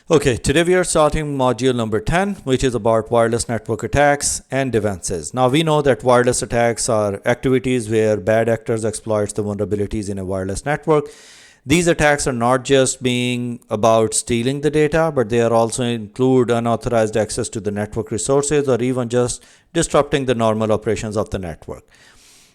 Okay, today we are starting module number 10, which is about wireless network attacks and defenses. Now we know that wireless attacks are activities where bad actors exploit the vulnerabilities in a wireless network. These attacks are not just being about stealing the data, but they are also include unauthorized access to the network resources or even just disrupting the normal operations of the network.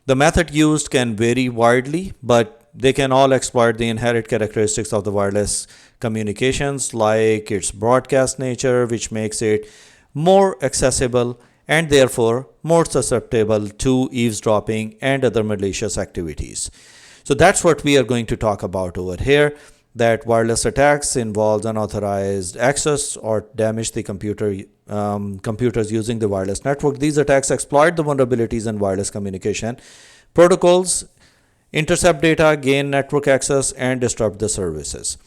The method used can vary widely, but they can all exploit the inherent characteristics of the wireless communications, like its broadcast nature, which makes it more accessible and therefore more susceptible to eavesdropping and other malicious activities. So that's what we are going to talk about over here, that wireless attacks involve unauthorized access or damage the computers using the wireless network. These attacks exploit the vulnerabilities in wireless communication protocols, intercept data, gain network access, and disrupt the services.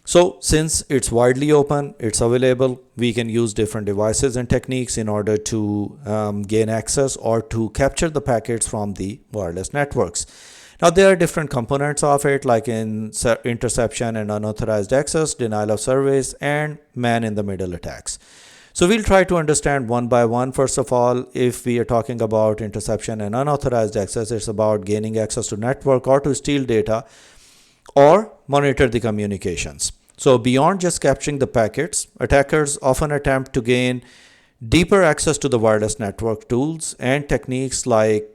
So since it's widely open, it's available, we can use different devices and techniques in order to gain access or to capture the packets from the wireless networks. Now there are different components of it, like in interception and unauthorized access, denial of service, and man-in-the-middle attacks. So we'll try to understand one by one. First of all, if we are talking about interception and unauthorized access, it's about gaining access to network or to steal data or monitor the communications. So beyond just capturing the packets, attackers often attempt to gain deeper access to the wireless network tools and techniques like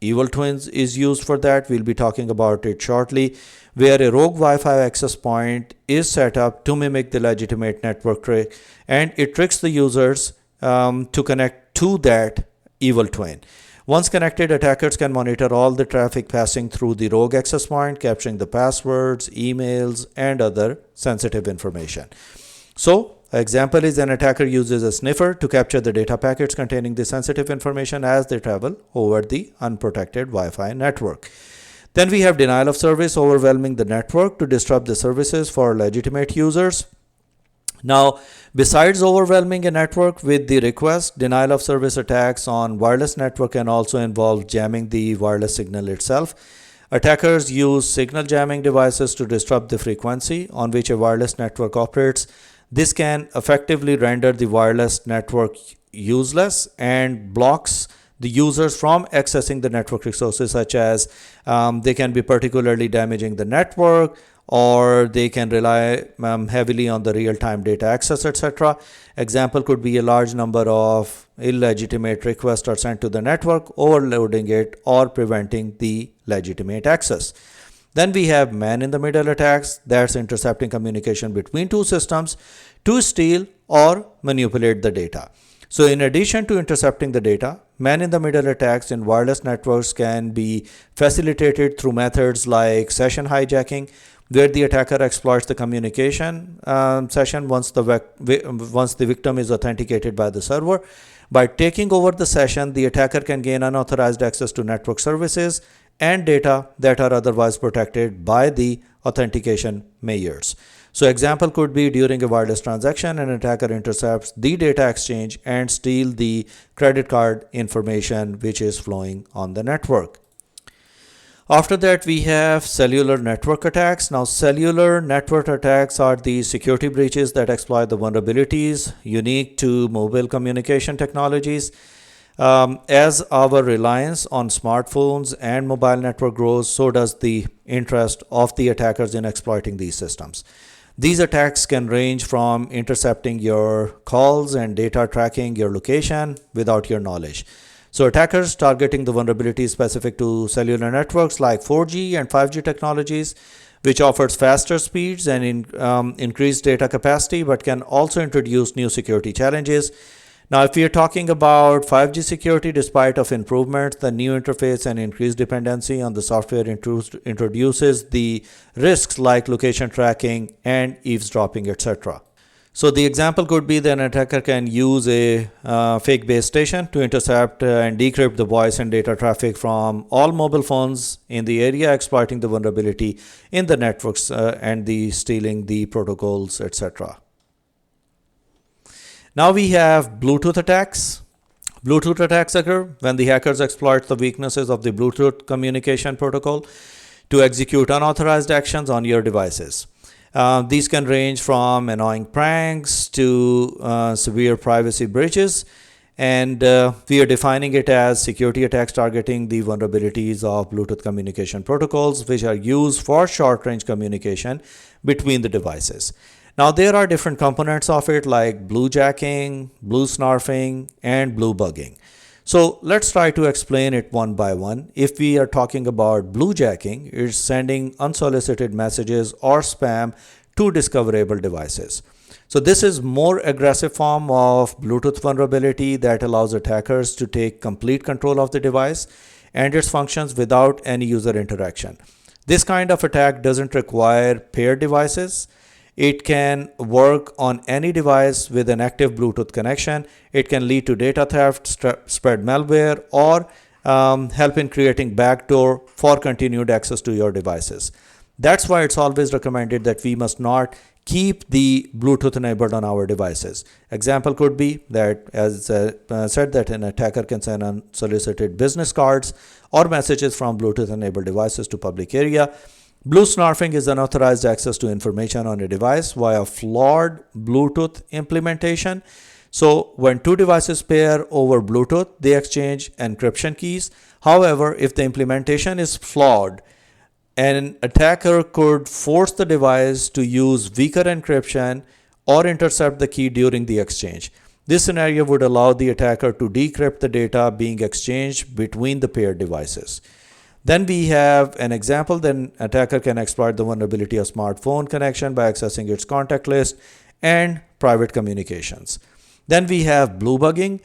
Evil Twins is used for that. We'll be talking about it shortly, where a rogue Wi-Fi access point is set up to mimic the legitimate network trick, and it tricks the users to connect to that evil twin. Once connected, attackers can monitor all the traffic passing through the rogue access point, capturing the passwords, emails, and other sensitive information. So, an example is an attacker uses a sniffer to capture the data packets containing the sensitive information as they travel over the unprotected Wi-Fi network. Then we have denial of service, overwhelming the network to disrupt the services for legitimate users. Now, besides overwhelming a network with the request, denial of service attacks on wireless network can also involve jamming the wireless signal itself. Attackers use signal jamming devices to disrupt the frequency on which a wireless network operates. This can effectively render the wireless network useless and blocks the users from accessing the network resources, such as they can be particularly damaging the network, or they can rely heavily on the real-time data access, etc. Example could be a large number of illegitimate requests are sent to the network, overloading it or preventing the legitimate access. Then we have man-in-the-middle attacks, that's intercepting communication between two systems to steal or manipulate the data. So in addition to intercepting the data, man-in-the-middle attacks in wireless networks can be facilitated through methods like session hijacking, where the attacker exploits the communication session once the victim is authenticated by the server. By taking over the session, the attacker can gain unauthorized access to network services and data that are otherwise protected by the authentication layers. So example could be during a wireless transaction, an attacker intercepts the data exchange and steal the credit card information which is flowing on the network. After that, we have cellular network attacks. Now, cellular network attacks are the security breaches that exploit the vulnerabilities unique to mobile communication technologies. As our reliance on smartphones and mobile network grows, so does the interest of the attackers in exploiting these systems. These attacks can range from intercepting your calls and data tracking your location without your knowledge. So attackers targeting the vulnerabilities specific to cellular networks like 4G and 5G technologies, which offers faster speeds and increased data capacity, but can also introduce new security challenges. Now, if we are talking about 5G security, despite of improvements, the new interface and increased dependency on the software introduces the risks like location tracking and eavesdropping, etc. So the example could be that an attacker can use a fake base station to intercept and decrypt the voice and data traffic from all mobile phones in the area, exploiting the vulnerability in the networks and stealing the protocols, etc. Now we have Bluetooth attacks. Bluetooth attacks occur when the hackers exploit the weaknesses of the Bluetooth communication protocol to execute unauthorized actions on your devices. These can range from annoying pranks to severe privacy breaches. And we are defining it as security attacks targeting the vulnerabilities of Bluetooth communication protocols, which are used for short-range communication between the devices. Now, there are different components of it like bluejacking, bluesnarfing, and bluebugging. So let's try to explain it one by one. If we are talking about bluejacking, it's sending unsolicited messages or spam to discoverable devices. So this is more aggressive form of Bluetooth vulnerability that allows attackers to take complete control of the device and its functions without any user interaction. This kind of attack doesn't require paired devices. It can work on any device with an active Bluetooth connection. It can lead to data theft, spread malware, or help in creating backdoor for continued access to your devices. That's why it's always recommended that we must not keep the Bluetooth enabled on our devices. Example could be that, as said, that an attacker can send unsolicited business cards or messages from Bluetooth enabled devices to public area. Bluesnarfing is unauthorized access to information on a device via flawed Bluetooth implementation. So when two devices pair over Bluetooth, they exchange encryption keys. However, if the implementation is flawed, an attacker could force the device to use weaker encryption or intercept the key during the exchange. This scenario would allow the attacker to decrypt the data being exchanged between the paired devices. Then we have an example. Then attacker can exploit the vulnerability of smartphone connection by accessing its contact list and private communications. Then we have bluebugging.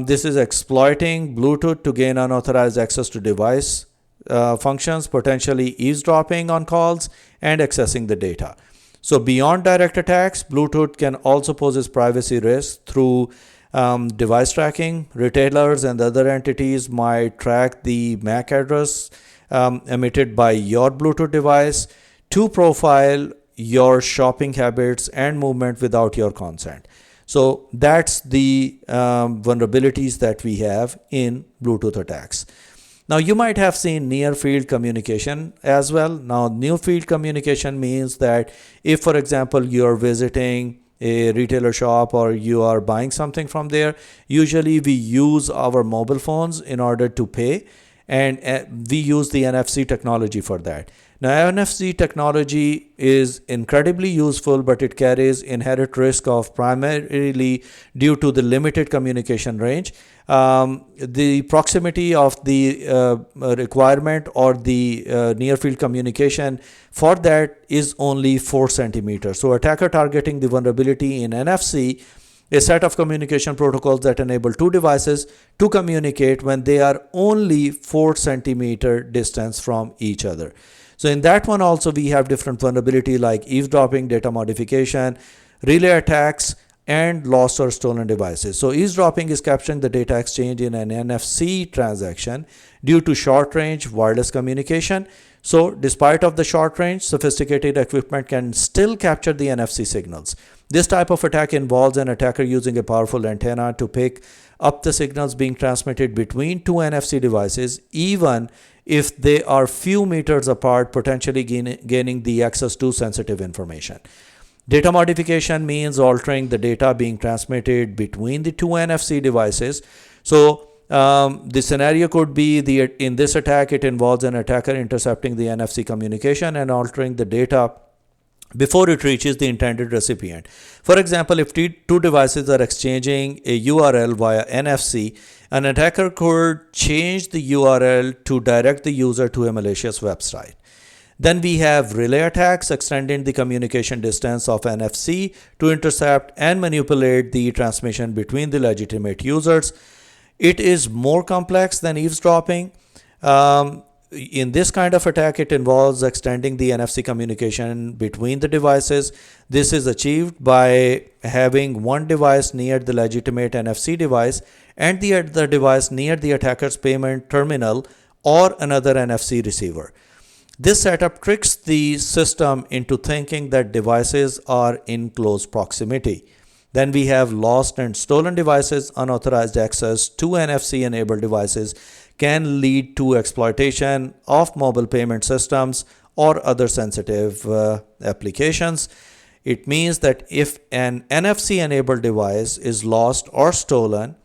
This is exploiting Bluetooth to gain unauthorized access to device functions, potentially eavesdropping on calls and accessing the data. So beyond direct attacks, Bluetooth can also poses privacy risks through device tracking. Retailers and other entities might track the MAC address emitted by your Bluetooth device to profile your shopping habits and movement without your consent. So that's the vulnerabilities that we have in Bluetooth attacks. Now, you might have seen near field communication as well. Now, near field communication means that if, for example, you're visiting a retailer shop or you are buying something from there, usually we use our mobile phones in order to pay, and we use the NFC technology for that. Now, NFC technology is incredibly useful, but it carries inherent risk of primarily due to the limited communication range. The proximity of the requirement or the near field communication for that is only 4 centimeters. So attacker targeting the vulnerability in NFC, a set of communication protocols that enable two devices to communicate when they are only 4 centimeter distance from each other. So in that one also we have different vulnerability like eavesdropping, data modification, relay attacks, and lost or stolen devices. So eavesdropping is capturing the data exchange in an NFC transaction due to short-range wireless communication. So despite of the short range, sophisticated equipment can still capture the NFC signals. This type of attack involves an attacker using a powerful antenna to pick up the signals being transmitted between two NFC devices, even if they are few meters apart, potentially gaining the access to sensitive information. Data modification means altering the data being transmitted between the two NFC devices. So the scenario could be in this attack, it involves an attacker intercepting the NFC communication and altering the data before it reaches the intended recipient. For example, if two devices are exchanging a URL via NFC, an attacker could change the URL to direct the user to a malicious website. Then we have relay attacks, extending the communication distance of NFC to intercept and manipulate the transmission between the legitimate users. It is more complex than eavesdropping. In this kind of attack, it involves extending the NFC communication between the devices. This is achieved by having one device near the legitimate NFC device and the other device near the attacker's payment terminal or another NFC receiver. This setup tricks the system into thinking that devices are in close proximity. Then we have lost and stolen devices. Unauthorized access to NFC-enabled devices can lead to exploitation of mobile payment systems or other sensitive applications. It means that if an NFC-enabled device is lost or stolen,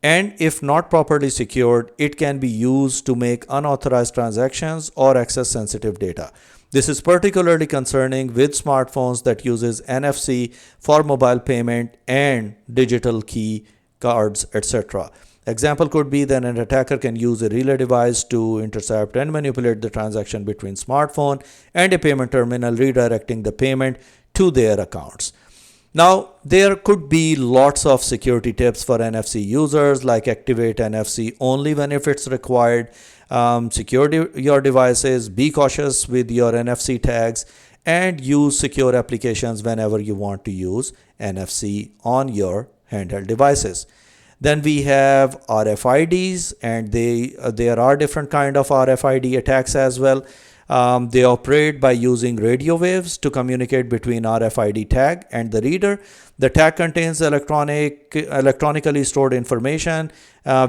and if not properly secured, it can be used to make unauthorized transactions or access sensitive data. This is particularly concerning with smartphones that uses NFC for mobile payment and digital key cards, etc. Example could be that an attacker can use a relay device to intercept and manipulate the transaction between smartphone and a payment terminal, redirecting the payment to their accounts. Now, there could be lots of security tips for NFC users, like activate NFC only when if it's required, secure your devices, be cautious with your NFC tags, and use secure applications whenever you want to use NFC on your handheld devices. Then we have RFIDs, and there are different kind of RFID attacks as well. They operate by using radio waves to communicate between RFID tag and the reader. The tag contains electronically stored information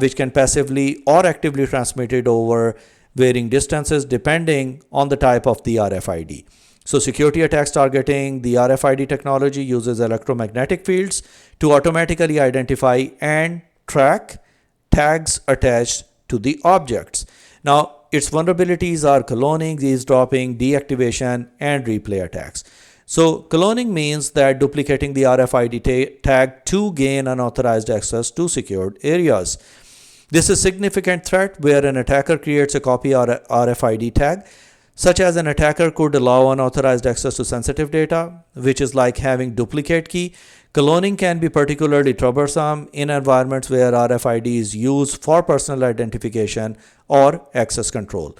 which can passively or actively transmitted over varying distances depending on the type of the RFID. So security attacks targeting the RFID technology uses electromagnetic fields to automatically identify and track tags attached to the objects. Now, its vulnerabilities are cloning, eavesdropping, deactivation, and replay attacks. So cloning means that duplicating the RFID tag to gain unauthorized access to secured areas. This is a significant threat where an attacker creates a copy of RFID tag, such as an attacker could allow unauthorized access to sensitive data, which is like having duplicate key. Cloning can be particularly troublesome in environments where RFID is used for personal identification or access control.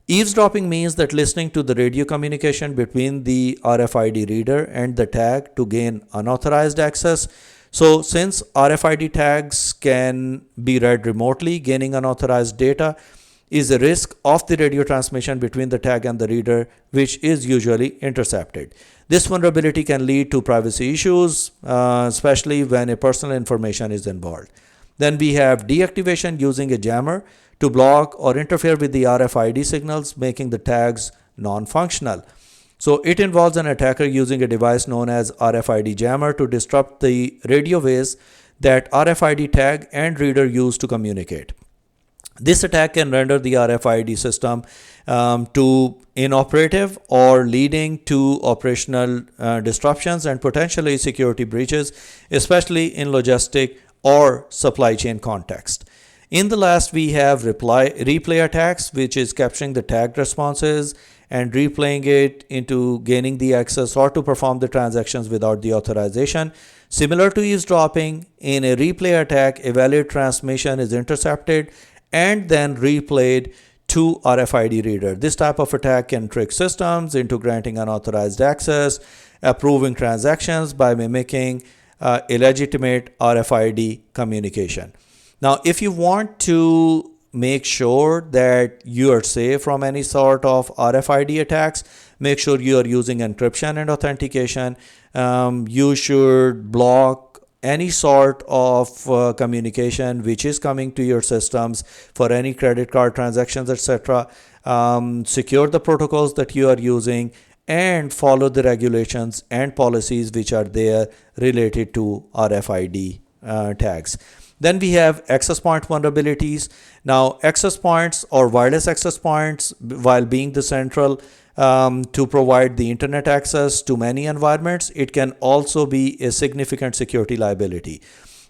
Eavesdropping means that listening to the radio communication between the RFID reader and the tag to gain unauthorized access. So since RFID tags can be read remotely, gaining unauthorized data is a risk of the radio transmission between the tag and the reader, which is usually intercepted. This vulnerability can lead to privacy issues, especially when a personal information is involved. Then we have deactivation using a jammer to block or interfere with the RFID signals, making the tags non-functional. So it involves an attacker using a device known as RFID jammer to disrupt the radio waves that RFID tag and reader use to communicate. This attack can render the RFID system to inoperative or leading to operational disruptions and potentially security breaches, especially in logistic or supply chain context. In the last, we have replay attacks, which is capturing the tagged responses and replaying it into gaining the access or to perform the transactions without the authorization. Similar to eavesdropping, in a replay attack, a valid transmission is intercepted and then replayed to RFID reader. This type of attack can trick systems into granting unauthorized access, approving transactions by mimicking illegitimate RFID communication. Now, if you want to make sure that you are safe from any sort of RFID attacks, make sure you are using encryption and authentication. You should block any sort of communication which is coming to your systems for any credit card transactions, etc. Secure the protocols that you are using and follow the regulations and policies which are there related to RFID tags. Then we have access point vulnerabilities. Now, access points or wireless access points, while being the central to provide the internet access to many environments, it can also be a significant security liability.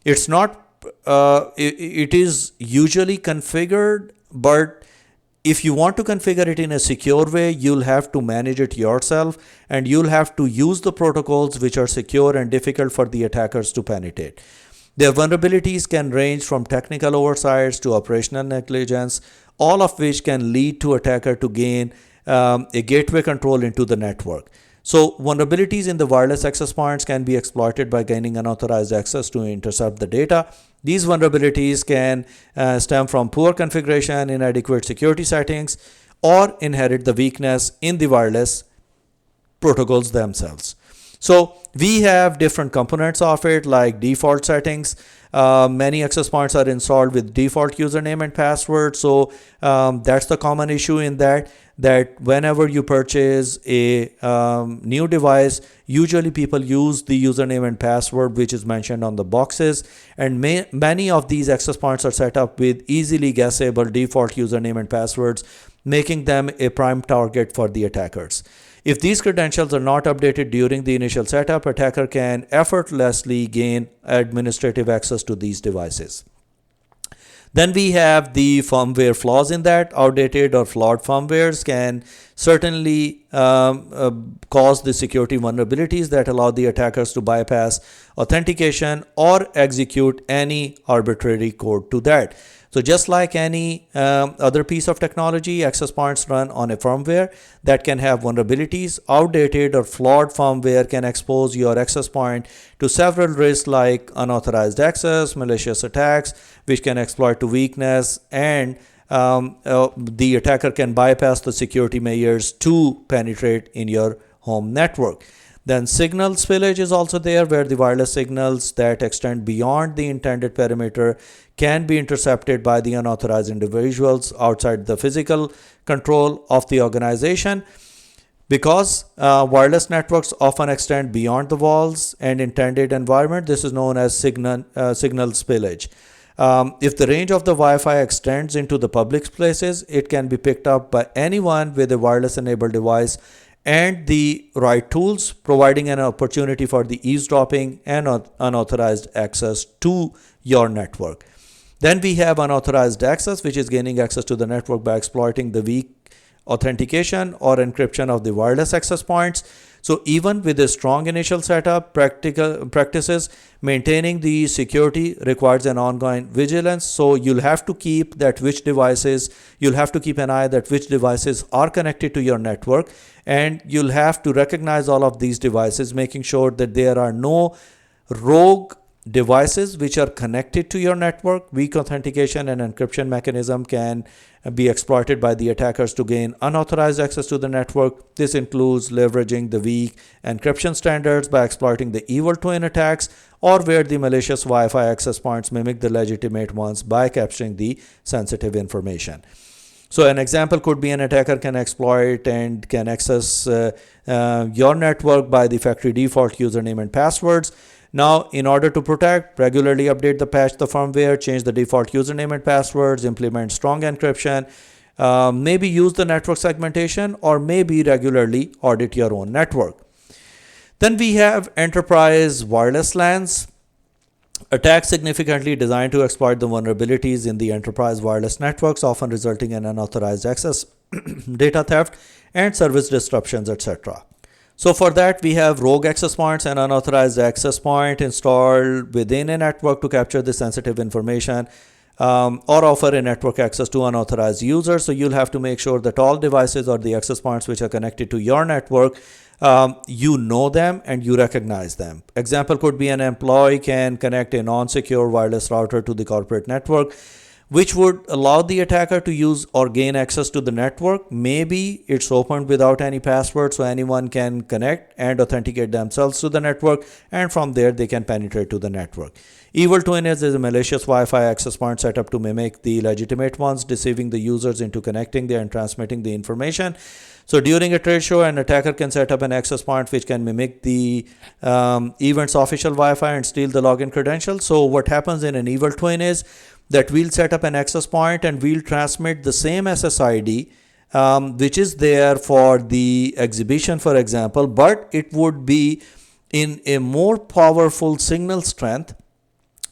It's not, it is usually configured, but if you want to configure it in a secure way, you'll have to manage it yourself and you'll have to use the protocols which are secure and difficult for the attackers to penetrate. Their vulnerabilities can range from technical oversights to operational negligence, all of which can lead to attacker to gain a gateway control into the network. So vulnerabilities in the wireless access points can be exploited by gaining unauthorized access to intercept the data. These vulnerabilities can stem from poor configuration, inadequate security settings, or inherit the weakness in the wireless protocols themselves. So we have different components of it, like default settings. Many access points are installed with default username and password. So that's the common issue in that. that whenever you purchase a new device, usually people use the username and password which is mentioned on the boxes, and many of these access points are set up with easily guessable default username and passwords, making them a prime target for the attackers. If these credentials are not updated during the initial setup, attacker can effortlessly gain administrative access to these devices. Then we have the firmware flaws in that. Outdated or flawed firmwares can certainly cause the security vulnerabilities that allow the attackers to bypass authentication or execute any arbitrary code to that. So just like any other piece of technology, access points run on a firmware that can have vulnerabilities. Outdated or flawed firmware can expose your access point to several risks like unauthorized access, malicious attacks, which can exploit the weakness, and the attacker can bypass the security measures to penetrate in your home network. Then signal spillage is also there, where the wireless signals that extend beyond the intended perimeter can be intercepted by the unauthorized individuals outside the physical control of the organization. Because wireless networks often extend beyond the walls and intended environment, this is known as signal spillage. If the range of the Wi-Fi extends into the public places, it can be picked up by anyone with a wireless enabled device and the right tools, providing an opportunity for the eavesdropping and unauthorized access to your network. Then we have unauthorized access, which is gaining access to the network by exploiting the weak authentication or encryption of the wireless access points. So even with a strong initial setup, practices, maintaining the security requires an ongoing vigilance. So you'll have to keep an eye that which devices are connected to your network, and you'll have to recognize all of these devices, making sure that there are no rogue devices which are connected to your network. Weak authentication and encryption mechanism can be exploited by the attackers to gain unauthorized access to the network. This includes leveraging the weak encryption standards by exploiting the evil twin attacks, or where the malicious Wi-Fi access points mimic the legitimate ones by capturing the sensitive information. So an example could be an attacker can exploit and can access your network by the factory default username and passwords. Now, in order to protect, regularly update the patch the firmware, change the default username and passwords, implement strong encryption, maybe use the network segmentation, or maybe regularly audit your own network. Then we have enterprise wireless LANs. Attacks significantly designed to exploit the vulnerabilities in the enterprise wireless networks, often resulting in unauthorized access, data theft, and service disruptions, etc. So for that, we have rogue access points and unauthorized access point installed within a network to capture the sensitive information or offer a network access to unauthorized users. So you'll have to make sure that all devices or the access points which are connected to your network, you know them and you recognize them. Example could be an employee can connect a non-secure wireless router to the corporate network, which would allow the attacker to use or gain access to the network. Maybe it's opened without any password, so anyone can connect and authenticate themselves to the network, and from there they can penetrate to the network. Evil twin is a malicious Wi-Fi access point set up to mimic the legitimate ones, deceiving the users into connecting there and transmitting the information. So during a trade show, an attacker can set up an access point which can mimic the event's official Wi-Fi and steal the login credentials. So what happens in an evil twin is that we'll set up an access point and we'll transmit the same SSID which is there for the exhibition, for example, but it would be in a more powerful signal strength.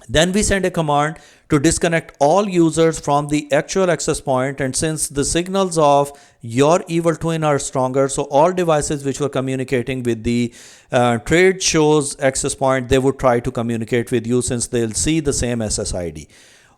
Then we send a command to disconnect all users from the actual access point, and since the signals of your evil twin are stronger, so all devices which were communicating with the trade show's access point, they would try to communicate with you since they'll see the same SSID.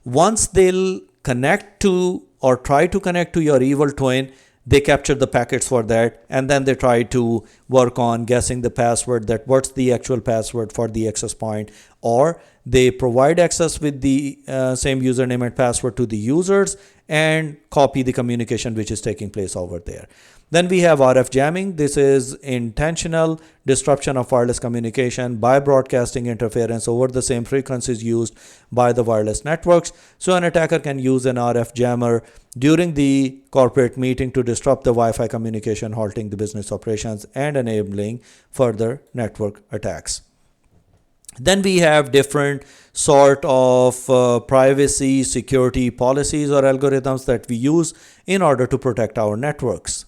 Once they'll connect to or try to connect to your evil twin, they capture the packets for that, and then they try to work on guessing the password, that what's the actual password for the access point, or they provide access with the same username and password to the users and copy the communication which is taking place over there. Then we have RF jamming. This is intentional disruption of wireless communication by broadcasting interference over the same frequencies used by the wireless networks. So an attacker can use an RF jammer during the corporate meeting to disrupt the Wi-Fi communication, halting the business operations and enabling further network attacks. Then we have different sort of privacy security policies or algorithms that we use in order to protect our networks.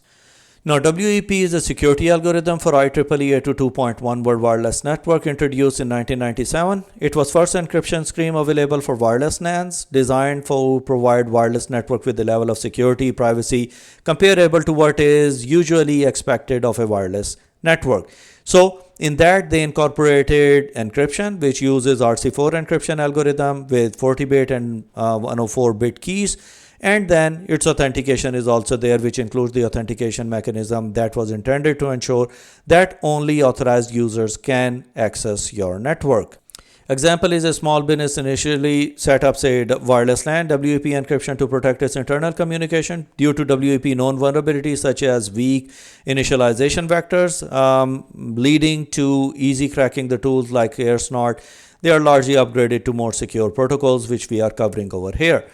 Now, WEP is a security algorithm for IEEE 802.1 World Wireless Network introduced in 1997. It was first encryption scheme available for wireless LANs, designed to provide wireless network with a level of security, privacy comparable to what is usually expected of a wireless network. So in that, they incorporated encryption, which uses RC4 encryption algorithm with 40-bit and 104-bit keys. And then its authentication is also there, which includes the authentication mechanism that was intended to ensure that only authorized users can access your network. Example is a small business initially set up, say, wireless LAN, WEP encryption to protect its internal communication. Due to WEP known vulnerabilities such as weak initialization vectors, leading to easy cracking the tools like AirSnort, they are largely upgraded to more secure protocols, which we are covering over here.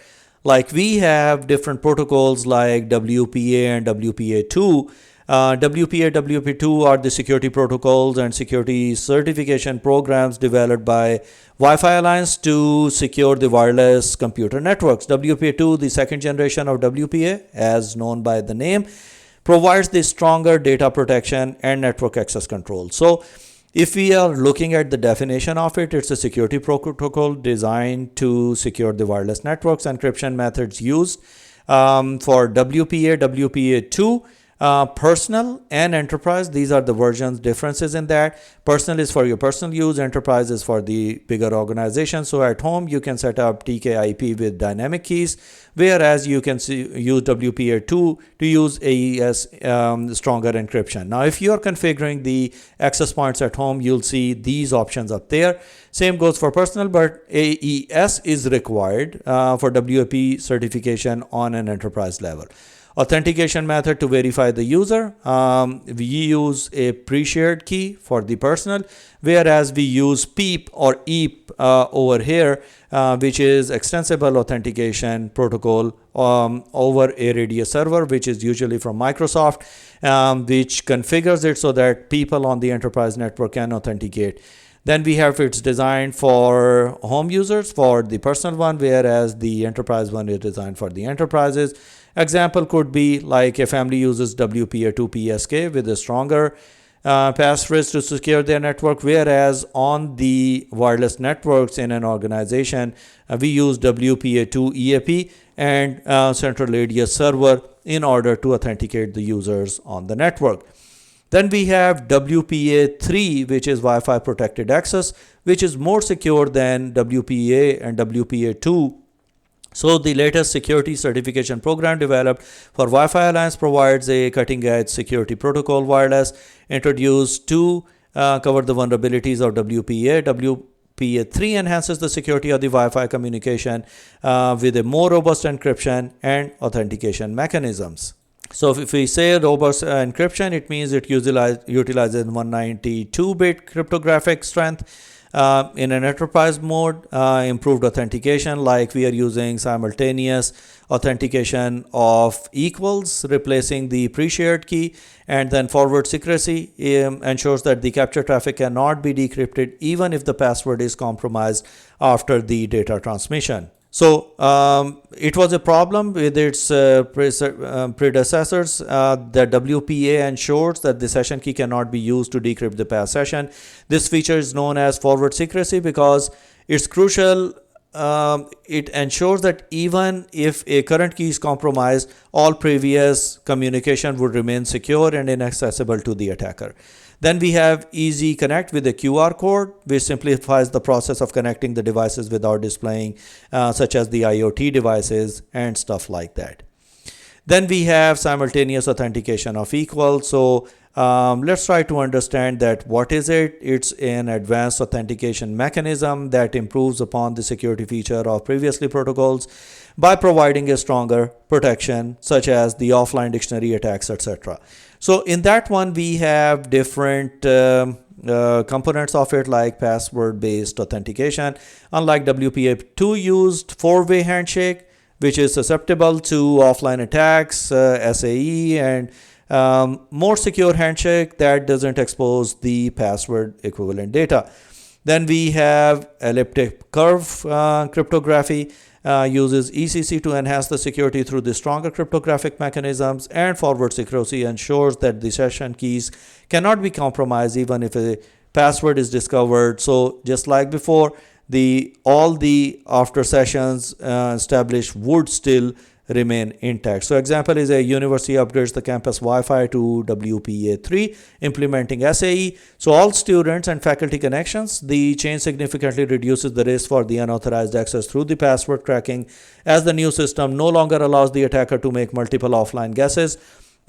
Like we have different protocols like WPA and WPA2. WPA, WPA2 are the security protocols and security certification programs developed by Wi-Fi Alliance to secure the wireless computer networks. WPA2, the second generation of WPA, as known by the name, provides the stronger data protection and network access control. So if we are looking at the definition of it, it's a security protocol designed to secure the wireless networks. Encryption methods used for WPA, WPA2, personal and enterprise. These are the versions differences in that. Personal is for your personal use. Enterprise is for the bigger organization. So at home, you can set up TKIP with dynamic keys, whereas you can use WPA2 to use AES stronger encryption. Now, if you are configuring the access points at home, you'll see these options up there. Same goes for personal, but AES is required for WAP certification on an enterprise level. Authentication method to verify the user. We use a pre-shared key for the personal, whereas we use PEAP or EAP over here, which is Extensible Authentication Protocol over a radius server, which is usually from Microsoft, which configures it so that people on the enterprise network can authenticate. Then we have it's designed for home users for the personal one, whereas the enterprise one is designed for the enterprises. Example could be like a family uses WPA2 PSK with a stronger passphrase to secure their network, whereas on the wireless networks in an organization, we use WPA2 EAP and central radius server in order to authenticate the users on the network. Then we have WPA3, which is Wi-Fi Protected Access, which is more secure than WPA and WPA2. So the latest security certification program developed for Wi-Fi Alliance provides a cutting-edge security protocol wireless introduced to cover the vulnerabilities of WPA. WPA3 enhances the security of the Wi-Fi communication with a more robust encryption and authentication mechanisms. So if we say robust encryption, it means it utilizes 192-bit cryptographic strength in an enterprise mode, improved authentication, like we are using simultaneous authentication of equals, replacing the pre-shared key, and then forward secrecy ensures that the capture traffic cannot be decrypted even if the password is compromised after the data transmission. So it was a problem with its predecessors that WPA ensures that the session key cannot be used to decrypt the past session. This feature is known as forward secrecy because it's crucial. It ensures that even if a current key is compromised, all previous communication would remain secure and inaccessible to the attacker. Then we have Easy Connect with a QR code, which simplifies the process of connecting the devices without displaying, such as the IoT devices and stuff like that. Then we have Simultaneous Authentication of Equals. So Let's try to understand that what is it. It's an advanced authentication mechanism that improves upon the security feature of previously protocols by providing a stronger protection, such as the offline dictionary attacks, etc. So in that one, we have different components of it, like password-based authentication. Unlike WPA2 used four-way handshake, which is susceptible to offline attacks, SAE, and more secure handshake that doesn't expose the password equivalent data. Then we have elliptic curve cryptography, uses ECC to enhance the security through the stronger cryptographic mechanisms, and forward secrecy ensures that the session keys cannot be compromised even if a password is discovered. So just like before, all the after sessions established would still remain intact. So example is a university upgrades the campus Wi-Fi to WPA3, implementing SAE. So all students and faculty connections, the change significantly reduces the risk for the unauthorized access through the password cracking, as the new system no longer allows the attacker to make multiple offline guesses.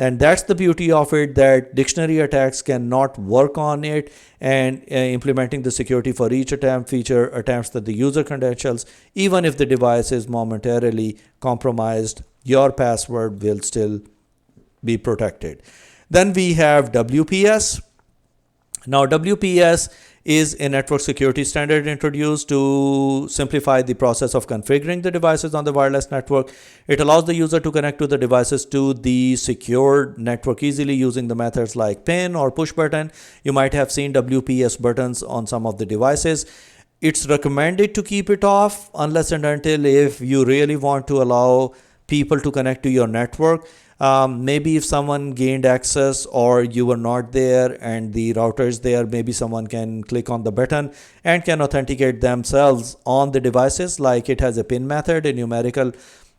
And that's the beauty of it, that dictionary attacks cannot work on it, and implementing the security for each attempt feature attempts that the user credentials, even if the device is momentarily compromised, your password will still be protected. Then we have WPS. Now WPS is a network security standard introduced to simplify the process of configuring the devices on the wireless network. It allows the user to connect to the devices to the secure network easily using the methods like pin or push button. You might have seen WPS buttons on some of the devices. It's recommended to keep it off unless and until if you really want to allow people to connect to your network. Maybe if someone gained access or you were not there and the router is there, maybe someone can click on the button and can authenticate themselves on the devices. Like it has a PIN method, a numerical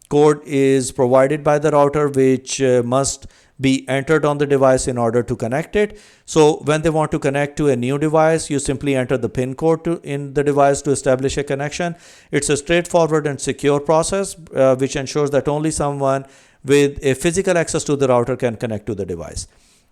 code is provided by the router which must be entered on the device in order to connect it. So when they want to connect to a new device, you simply enter the PIN code in the device to establish a connection. It's a straightforward and secure process which ensures that only someone with a physical access to the router can connect to the device.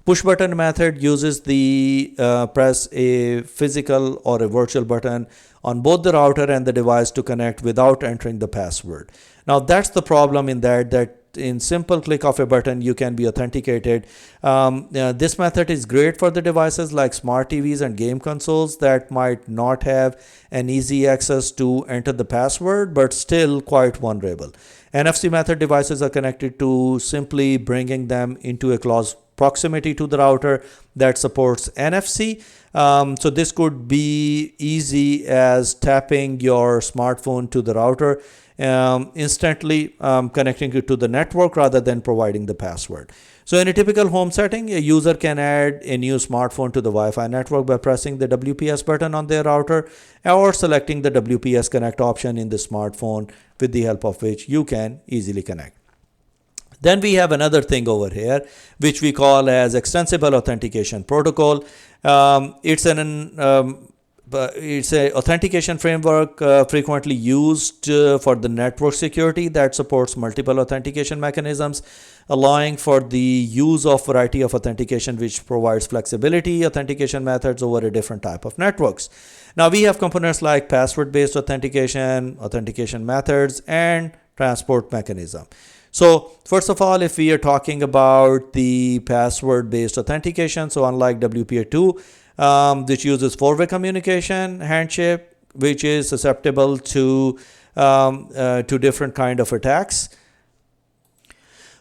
Push button method uses the press a physical or a virtual button on both the router and the device to connect without entering the password. Now that's the problem in that in simple click of a button you can be authenticated. This method is great for the devices like smart TVs and game consoles that might not have an easy access to enter the password but still quite vulnerable. NFC method devices are connected to simply bringing them into a close proximity to the router that supports NFC. So this could be easy as tapping your smartphone to the router, instantly connecting it to the network rather than providing the password. So in a typical home setting, a user can add a new smartphone to the Wi-Fi network by pressing the WPS button on their router or selecting the WPS connect option in the smartphone, with the help of which you can easily connect. Then we have another thing over here, which we call as Extensible Authentication Protocol. It's a authentication framework frequently used for the network security that supports multiple authentication mechanisms, allowing for the use of variety of authentication, which provides flexibility authentication methods over a different type of networks. Now we have components like password-based authentication, authentication methods, and transport mechanism. So first of all, if we are talking about the password-based authentication, so unlike WPA2, which uses four-way communication handshake, which is susceptible to different kind of attacks.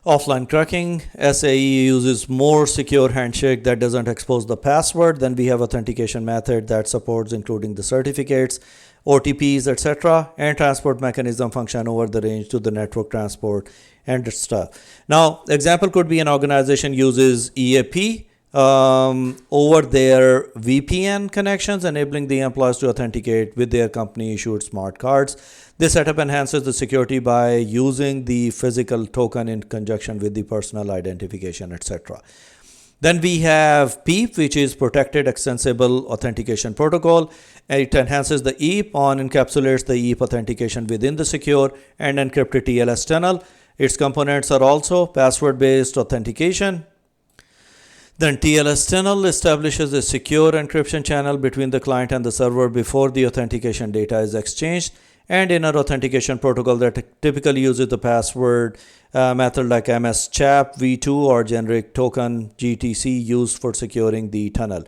Offline cracking, SAE uses more secure handshake that doesn't expose the password. Then we have authentication method that supports including the certificates, OTPs, etc., and transport mechanism function over the range to the network transport and stuff. Now, example could be an organization uses EAP over their VPN connections, enabling the employees to authenticate with their company issued smart cards. This setup enhances the security by using the physical token in conjunction with the personal identification, etc. Then we have PEAP, which is Protected Extensible Authentication Protocol. It enhances the EAP on encapsulates the EAP authentication within the secure and encrypted TLS tunnel. Its components are also password-based authentication. Then TLS tunnel establishes a secure encryption channel between the client and the server before the authentication data is exchanged. And inner authentication protocol that typically uses the password method like MS-CHAP v2 or generic token GTC used for securing the tunnel.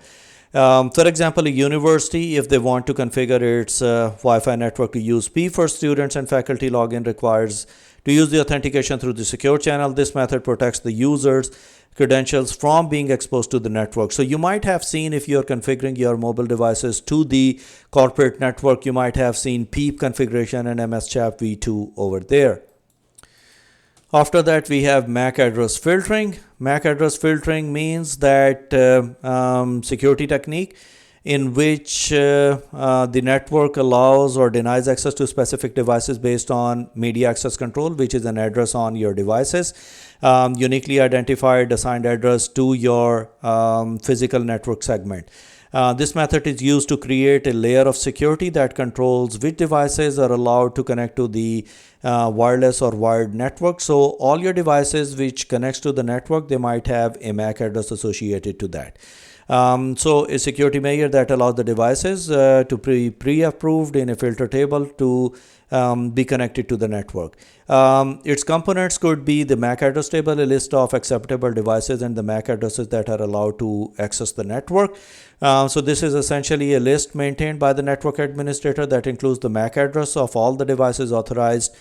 For example, a university, if they want to configure its Wi-Fi network to use PEAP for students and faculty login, requires to use the authentication through the secure channel. This method protects the user's credentials from being exposed to the network. So you might have seen, if you're configuring your mobile devices to the corporate network, you might have seen PEAP configuration and MS-CHAP v2 over there. After that, we have MAC address filtering. MAC address filtering means that security technique in which the network allows or denies access to specific devices based on media access control, which is an address on your devices, uniquely identified assigned address to your physical network segment. This method is used to create a layer of security that controls which devices are allowed to connect to the wireless or wired network. So all your devices which connects to the network, they might have a MAC address associated to that. So a security measure that allows the devices to be pre-approved in a filter table to be connected to the network. Its components could be the MAC address table, a list of acceptable devices and the MAC addresses that are allowed to access the network. So this is essentially a list maintained by the network administrator that includes the MAC address of all the devices authorized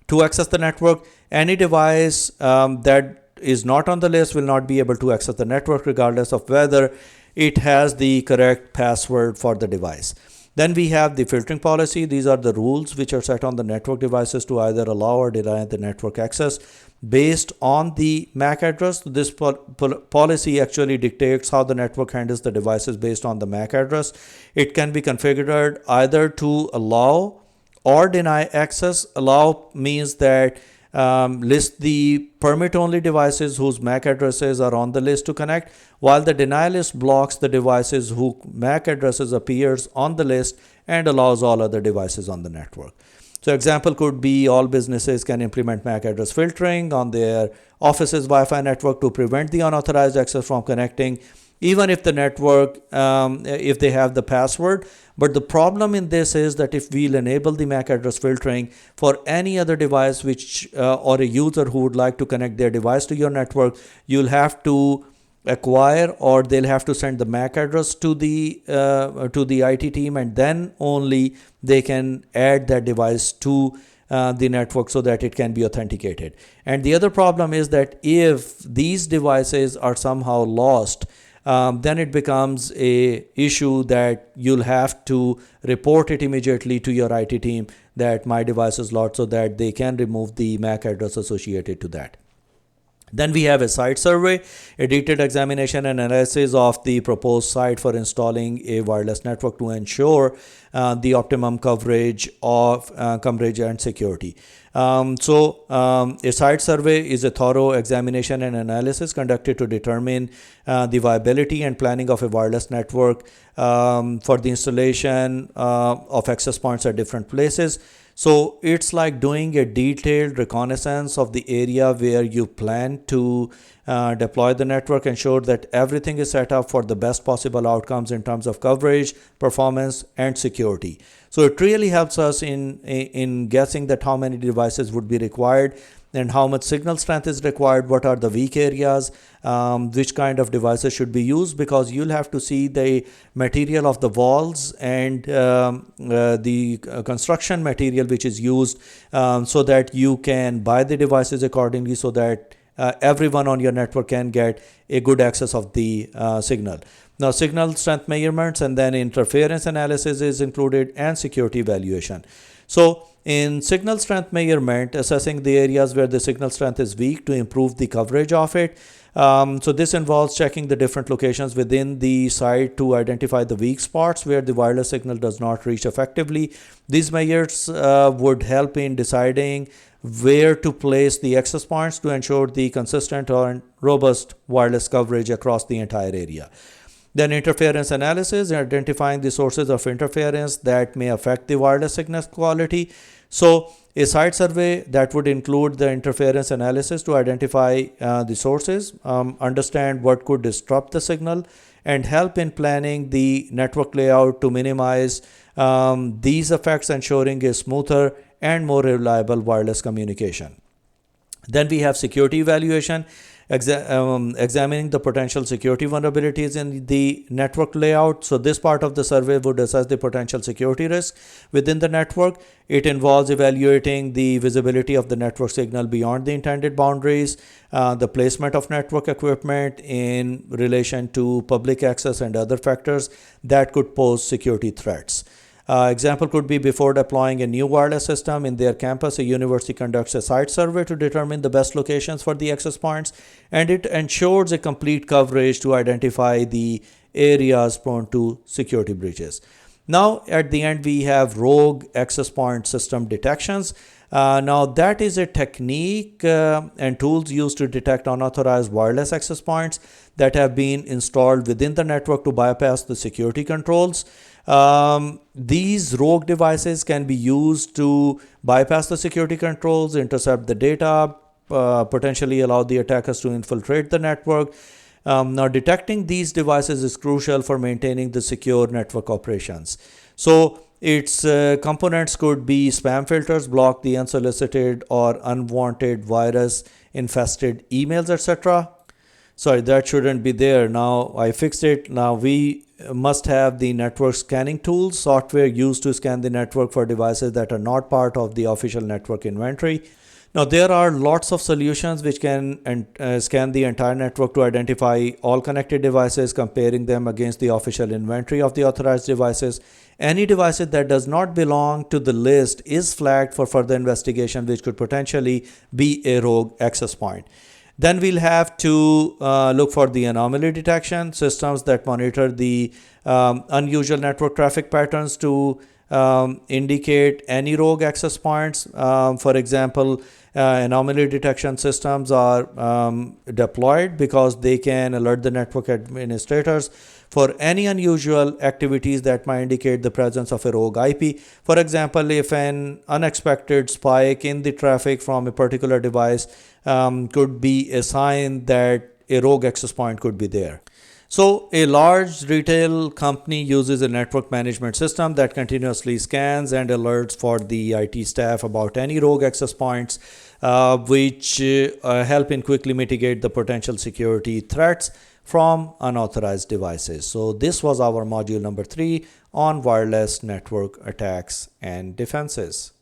to access the network. Any device that is not on the list will not be able to access the network regardless of whether it has the correct password for the device. Then we have the filtering policy. These are the rules which are set on the network devices to either allow or deny the network access based on the MAC address. This policy actually dictates how the network handles the devices based on the MAC address. It can be configured either to allow or deny access. Allow means that list the permit-only devices whose MAC addresses are on the list to connect, while the deny list blocks the devices whose MAC addresses appears on the list and allows all other devices on the network. So example could be all businesses can implement MAC address filtering on their office's Wi-Fi network to prevent the unauthorized access from connecting, even if the network, if they have the password. But the problem in this is that if we'll enable the MAC address filtering for any other device which or a user who would like to connect their device to your network, you'll have to acquire or they'll have to send the MAC address to the IT team, and then only they can add that device to the network so that it can be authenticated. And the other problem is that if these devices are somehow lost, then it becomes a issue that you'll have to report it immediately to your IT team that my device is lost, so that they can remove the MAC address associated to that. Then we have a site survey, a detailed examination and analysis of the proposed site for installing a wireless network to ensure the optimum coverage and security. A site survey is a thorough examination and analysis conducted to determine the viability and planning of a wireless network for the installation of access points at different places. So it's like doing a detailed reconnaissance of the area where you plan to deploy the network, ensure that everything is set up for the best possible outcomes in terms of coverage, performance, and security. So it really helps us in guessing that how many devices would be required and how much signal strength is required, what are the weak areas, which kind of devices should be used, because you'll have to see the material of the walls and the construction material which is used, so that you can buy the devices accordingly, so that everyone on your network can get a good access of the signal. Now, signal strength measurements and then interference analysis is included, and security evaluation. So in signal strength measurement, assessing the areas where the signal strength is weak to improve the coverage of it. So this involves checking the different locations within the site to identify the weak spots where the wireless signal does not reach effectively. These measures would help in deciding where to place the access points to ensure the consistent and robust wireless coverage across the entire area. Then interference analysis, identifying the sources of interference that may affect the wireless signal quality. So a site survey that would include the interference analysis to identify the sources, understand what could disrupt the signal, and help in planning the network layout to minimize these effects, ensuring a smoother and more reliable wireless communication. Then we have security evaluation, examining the potential security vulnerabilities in the network layout. So this part of the survey would assess the potential security risk within the network. It involves evaluating the visibility of the network signal beyond the intended boundaries, the placement of network equipment in relation to public access and other factors that could pose security threats. Example could be before deploying a new wireless system in their campus, a university conducts a site survey to determine the best locations for the access points, and it ensures a complete coverage to identify the areas prone to security breaches. Now, at the end, we have rogue access point system detections. Now, that is a technique and tools used to detect unauthorized wireless access points that have been installed within the network to bypass the security controls. These rogue devices can be used to bypass the security controls, intercept the data, potentially allow the attackers to infiltrate the network. Now, detecting these devices is crucial for maintaining the secure network operations. So, its components could be spam filters, block the unsolicited or unwanted virus infested emails, etc. Sorry, that shouldn't be there. Now I fixed it. Now we must have the network scanning tools, software used to scan the network for devices that are not part of the official network inventory. Now there are lots of solutions which can scan the entire network to identify all connected devices, comparing them against the official inventory of the authorized devices. Any device that does not belong to the list is flagged for further investigation, which could potentially be a rogue access point. Then we'll have to look for the anomaly detection, systems that monitor the unusual network traffic patterns to indicate any rogue access points. For example, anomaly detection systems are deployed because they can alert the network administrators for any unusual activities that might indicate the presence of a rogue IP. For example, if an unexpected spike in the traffic from a particular device could be a sign that a rogue access point could be there. So a large retail company uses a network management system that continuously scans and alerts for the IT staff about any rogue access points, which help in quickly mitigate the potential security threats from unauthorized devices. So this was our module number 3 on wireless network attacks and defenses.